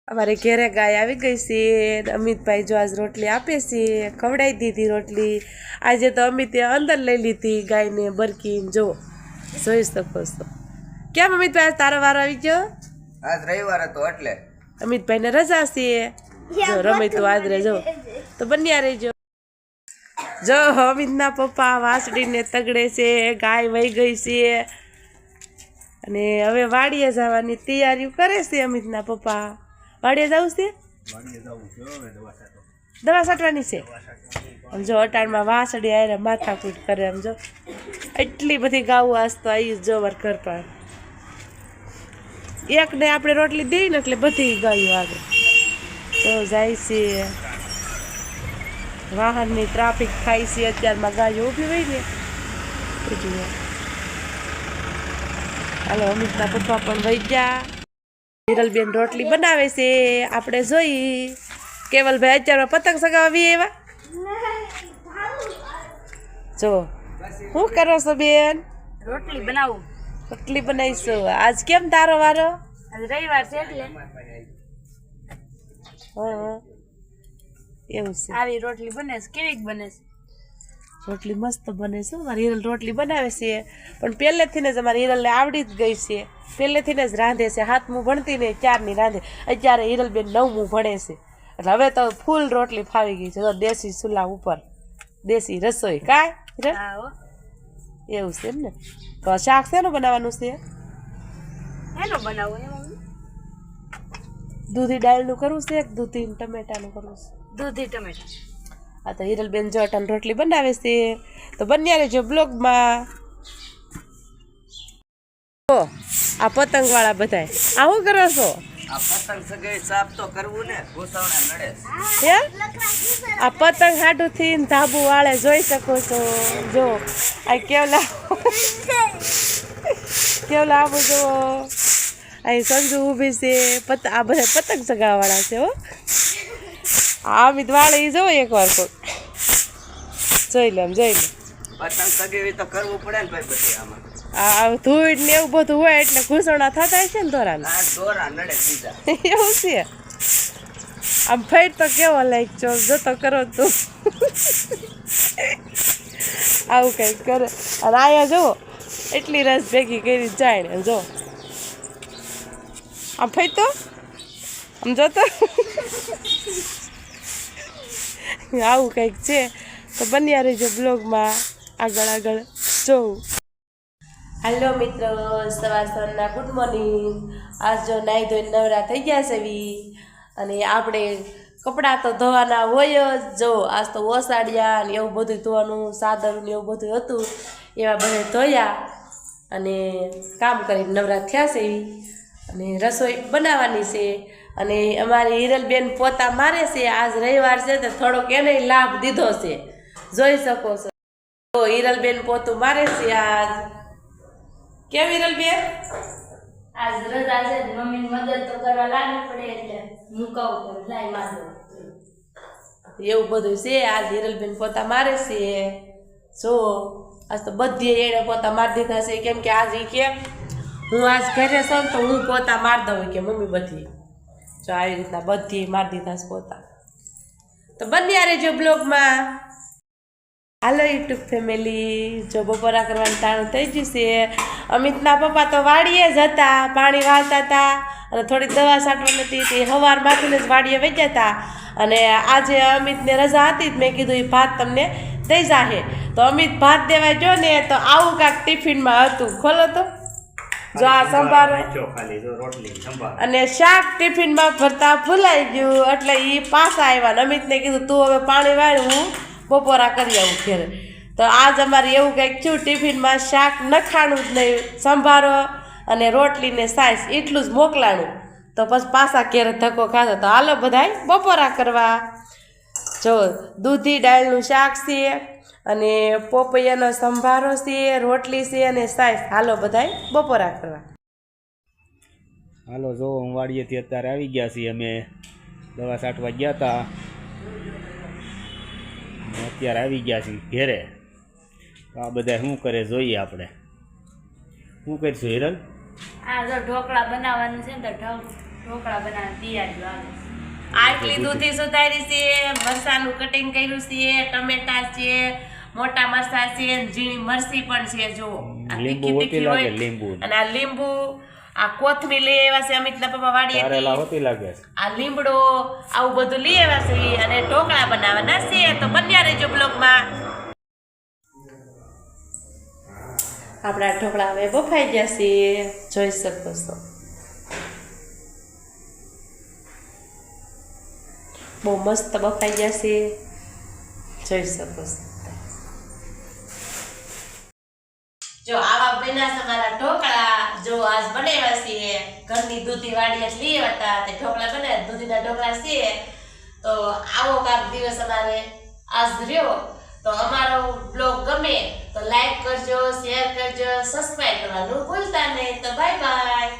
અમારે ઘેરે ગાય આવી ગઈ છે અમિતભાઈ જો આજ રોટલી આપે છે ખવડાવી દીધી રોટલી આજે તો અમિતે અંદર લઈ લીધી ગાયને બરકીને જો જોઈ શકો છો કેમ અમિતભાઈ આજ તારો વારો આવી ગયો આજ રવિવાર હતો એટલે અમિતભાઈને રજા છે જો રમે તો આદરે જો તો બન્યા રહેજો જો અમિતના પપ્પા વાસળીને તગડે છે ગાય વહી ગઈ છે અને હવે વાડીએ જવાની તૈયારીઓ કરે છે અમિતના પપ્પા વાડીએ જવું છે દવા છાંટવાની છે આમ જો અટાણમાં વાસળી આરે માથાકૂટ કરે આમ જો એટલી બધી ગાવું આજ તો આવી જો વાર ઘર પર એકને આપણે રોટલી દઈએ ને એટલે બધી ગાયો આગળ તો જાય છે વાહનની ટ્રાફિક થાય છે અત્યારમાં ગાયો ઊભી હોય ને એટલે હાલો અમિતના પપ્પા પણ વહી ગયા હિરલબેન રોટલી બનાવે છે આપણે જોઈ કેવલભાઈ અત્યારમાં પતંગ સગાવી એવા જો શું કરો છો બેન રોટલી બનાવું રોટલી બનાવીશું આજ કેમ તારો વારો આજ રવિવાર છે એટલે હા એવું છે આવી રોટલી બને છે કેવી બને છે રોટલી મસ્ત બને છે મારી હિરલ રોટલી બનાવે છે પણ પહેલેથી જ અમારી હિરલને આવડી જ ગઈ છે પહેલેથી જ રાંધે છે હાથમું ભણતી ને 4ની રાંધે અત્યારે હિરલબેન 9મું ભણે છે એટલે હવે તો ફૂલ રોટલી ફાવી ગઈ છે તો દેશી ચૂલા ઉપર દેશી રસોઈ કાંઈ હિરલ એવું છે એમ ને તો શાક શેનું બનાવવાનું છે એનો બનાવું ને મમ્મી દૂધી દાળનું કરવું છે કે દૂધી ટમેટાનું કરવું છે દૂધી ટમેટા આ તો હિરલબેન જો અટાણ રોટલી બનાવે છે તો બન્યા રહેજો બ્લોગમાં આ પતંગ વાળા બધાય આ શું કરો છો આ પતંગ સગાઈ સાફ તો કરવું ને ઘૂસવણા નડે હે આ પતંગ હાટુથી ધાબુ વાળે જોઈ શકો છો જો આ કેવલા આવું જો અહીં સંજુ ઊભી છે આ બધા પતંગ સગાવાળા છે હો આ અમિત વાળે જો એકવાર કોક જોઈ લે પતંગ સગાઈ તો કરવું પડે ને ભાઈ બધી આમાં આ ધૂળ ને એવું બધું હોય એટલે ઘૂસણા થતા છે ને દોરાને આ દોરા નડે સીધા એવું છે આમ ફેટ તો કેવો લાઈક છો જતો કરો તું આવું કંઈક કરે અને આયા જુઓ એટલી રસ ભેગી કરી જાય ને જો આમ ફેટ તો આમ જોતો આવું કંઈક છે તો બન્યા રહેજો બ્લોગમાં આગળ જોઉં હાલો મિત્રો સવારના ગુડ મોર્નિંગ આજ જો નાહી ધોઈને નવરા થઈ ગયા છે અને આપણે કપડાં તો ધોવાના હોય જ જો આજ તો ઓસાડ્યા ને એવું બધું ધોવાનું સાદર ને એવું બધું હતું એવા બધે ધોયા અને કામ કરીને નવરા થયા છે અને રસોઈ બનાવવાની છે અને અમારી હિરલબેન પોતા મારે છે આજ રવિવાર છે તો થોડોક એને લાભ દીધો છે જોઈ શકો છો તો હિરલબેન પોતું મારે છે આજ કેમ હિરલબેન આજ રજા છે મમ્મીની મદદ તો કરવા લાગવી પડે એટલે મુકાવું પડે લાઈ મારો એવું બધું છે આજ હિરલબેન પોતા મારે છે જો આજ તો બધી એને પોતા મારી દીધા છે કેમ કે આજ એ કે હું આજ ઘરે છું તો હું પોતા મારી દઉં કે મમ્મી બધી જો આવી રીતના બધી મારી દીધા છે પોતા તો બન્યા રહેજો બ્લોગમાં હાલો યુટ્યુબ ફેમિલી જો બપોરા કરવાનું ટાણું થઈ ગયું છે અમિતના પપ્પા તો વાડીએ જ હતા પાણી વાળતા હતા અને થોડીક દવા છાંટવાની હતી તે સવારમાંથી જ વાડીએ વેચ્યા હતા અને આજે અમિતને રજા હતી જ મેં કીધું એ ભાત તમને દઈ જાહે તો અમિત ભાત દેવા જો ને તો આવું કાંક ટિફિનમાં હતું ખોલો તો જો આ સંભારો અને શાક ટિફિનમાં ભરતા ભૂલાઈ ગયું એટલે એ પાછા આવ્યા ને અમિતને કીધું તું હવે પાણી વાળ હું બપોરા કરી આવું ઘરે તો આજ અમારે એવું કંઈક થયું ટિફિનમાં શાક નખાણું જ નહીં સંભારો અને રોટલીને સાઈસ એટલું જ મોકલાણું તો પછી પાછા ઘેરે ધક્કો ખાધો તો હાલો બધાય બપોરા કરવા જો દૂધી દાળનું શાક છે અને પોપૈયાનો સંભારો છે રોટલી છે અને સાઈસ હાલો બધાય બપોરા કરવા હાલો જો હું વાડીએથી અત્યારે આવી ગયા છીએ અમે દવા છાંટવા ગયા હતા અત્યારે આવી ગયા છીએ ઘેરે આ બધા શું કરે જોઈએ આપણે શું કરીશું હિરલ આ જો ઢોકળા બનાવવાનું છે ને તો ઢોકળા બનાવવાની તૈયારીઓ આવે આટલી દૂધી સુધારી છે, મરચાનું કટિંગ કર્યું છે, ટમેટા છે, મોટા મરચા છે, ઝીણી મરચી પણ છે. જો આ લીંબુ તીખી હોતી તીખી લાગે, હોય. લીંબુ. અને આ લીંબુ, આ કોથમીર લઈ આવ્યા છે અમિતના પપ્પા કારેલા વાડીએ. હોતી લાગે છે. આ લીમડો, આવું બધું લઈ આવ્યા છે અને ઢોકળા બનાવવાના છે. તો બન્યા રહેજો બ્લોગમાં. આપણા ઢોકળા હવે બફાઈ ગયા છે, જોઈ શકો છો. બહુ મસ્ત બફાઈ ગયા છે, જોઈ શકો છો. જો આવા બન્યા છે મારા ઢોકળા. જો આજ બનાવ્યા છે, ઘરની દૂધી વાડી લઈ આવ્યા હતા તે ઢોકળા બનાવ્યા, દૂધીના ઢોકળા છે. તો આવો કાંક દિવસ અમારે આજ રહ્યો. તો અમારો બ્લોગ ગમે તો લાઈક કરજો, શેર કરજો, સબસ્ક્રાઈબ કરવાનું ભૂલતા નહીં. તો બાય બાય.